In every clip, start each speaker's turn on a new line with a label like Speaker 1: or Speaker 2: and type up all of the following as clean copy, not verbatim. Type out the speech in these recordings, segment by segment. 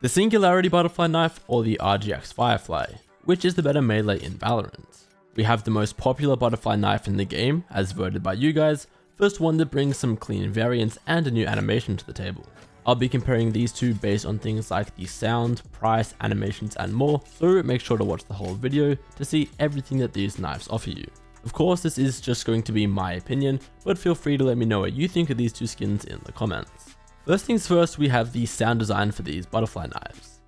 Speaker 1: The Singularity Butterfly Knife or the RGX Firefly, which is the better melee in Valorant. We have the most popular butterfly knife in the game, as voted by you guys, first one that brings some clean variants and a new animation to the table. I'll be comparing these two based on things like the sound, price, animations and more, so make sure to watch the whole video to see everything that these knives offer you. Of course, this is just going to be my opinion, but feel free to let me know what you think of these two skins in the comments. First things first, we have the sound design for these butterfly knives.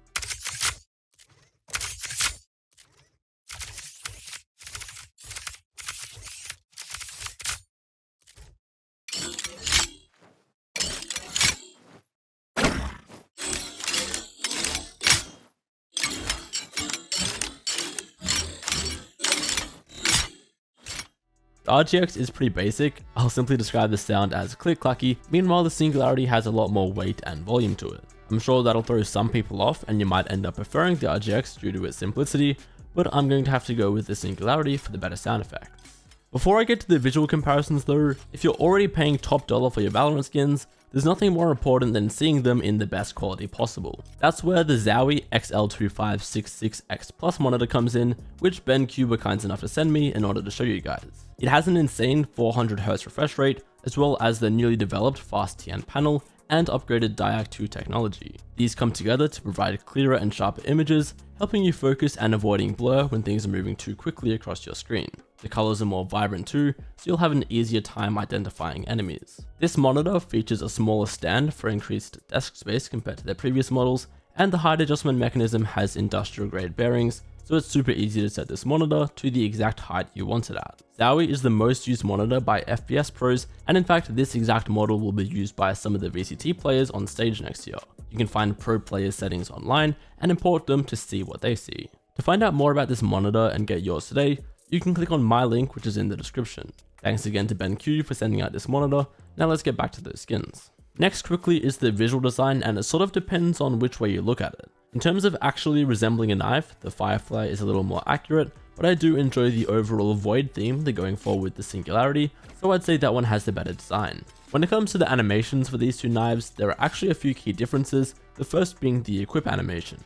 Speaker 1: The RGX is pretty basic. I'll simply describe the sound as click-clacky, meanwhile the Singularity has a lot more weight and volume to it. I'm sure that'll throw some people off and you might end up preferring the RGX due to its simplicity, but I'm going to have to go with the Singularity for the better sound effects. Before I get to the visual comparisons though, if you're already paying top dollar for your Valorant skins, there's nothing more important than seeing them in the best quality possible. That's where the Zowie XL2566X Plus monitor comes in, which BenQ were kind enough to send me in order to show you guys. It has an insane 400Hz refresh rate, as well as the newly developed fast TN panel and upgraded Diac 2 technology. These come together to provide clearer and sharper images, helping you focus and avoiding blur when things are moving too quickly across your screen. The colors are more vibrant too, so you'll have an easier time identifying enemies. This monitor features a smaller stand for increased desk space compared to their previous models, and the height adjustment mechanism has industrial grade bearings, so it's super easy to set this monitor to the exact height you want it at. Zowie is the most used monitor by FPS pros, and in fact this exact model will be used by some of the VCT players on stage next year. You can find pro players' settings online and import them to see what they see. To find out more about this monitor and get yours today, you can click on my link, which is in the description. Thanks again to BenQ for sending out this monitor. Now let's get back to those skins. Next quickly is the visual design, and it sort of depends on which way you look at it. In terms of actually resembling a knife, the Firefly is a little more accurate, but I do enjoy the overall void theme they're going for with the Singularity, so I'd say that one has the better design. When it comes to the animations for these two knives, there are actually a few key differences, the first being the equip animation.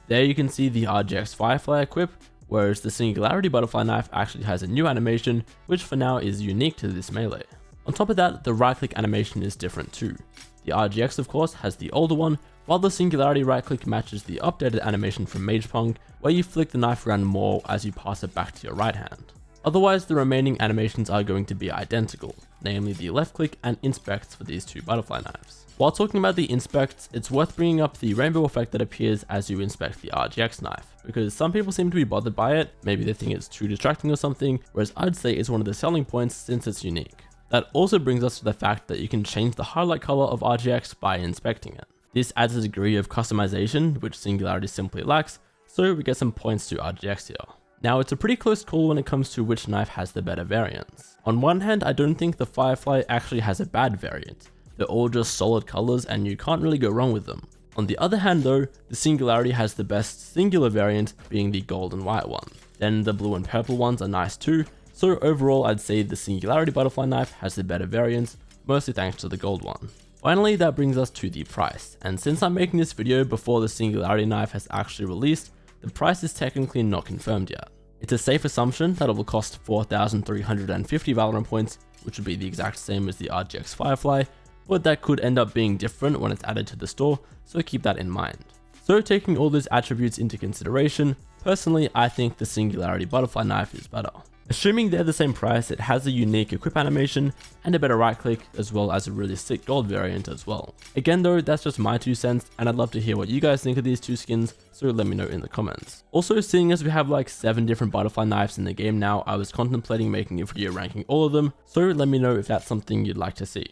Speaker 1: There you can see the RGX Firefly equip, whereas the Singularity Butterfly Knife actually has a new animation, which for now is unique to this melee. On top of that, the right click animation is different too. The RGX of course has the older one, while the Singularity right click matches the updated animation from Magepunk, where you flick the knife around more as you pass it back to your right hand. Otherwise, the remaining animations are going to be identical, namely the left click and inspects for these two butterfly knives. While talking about the inspects, it's worth bringing up the rainbow effect that appears as you inspect the RGX knife, because some people seem to be bothered by it, maybe they think it's too distracting or something, whereas I'd say it's one of the selling points since it's unique. That also brings us to the fact that you can change the highlight color of RGX by inspecting it. This adds a degree of customization, which Singularity simply lacks, so we get some points to RGX here. Now it's a pretty close call when it comes to which knife has the better variants. On one hand, I don't think the Firefly actually has a bad variant. They're all just solid colors and you can't really go wrong with them. On the other hand though, the Singularity has the best singular variant, being the gold and white one. Then the blue and purple ones are nice too, so overall I'd say the Singularity Butterfly Knife has the better variant, mostly thanks to the gold one. Finally, that brings us to the price, and since I'm making this video before the Singularity Knife has actually released, the price is technically not confirmed yet. It's a safe assumption that it will cost 4,350 Valorant points, which would be the exact same as the RGX Firefly, but that could end up being different when it's added to the store, so keep that in mind. So taking all those attributes into consideration, personally I think the Singularity Butterfly Knife is better. Assuming they're the same price, it has a unique equip animation and a better right click, as well as a really sick gold variant as well. Again though, that's just my 2 cents, and I'd love to hear what you guys think of these two skins, so let me know in the comments. Also, seeing as we have like 7 different butterfly knives in the game now, I was contemplating making a video ranking all of them, so let me know if that's something you'd like to see.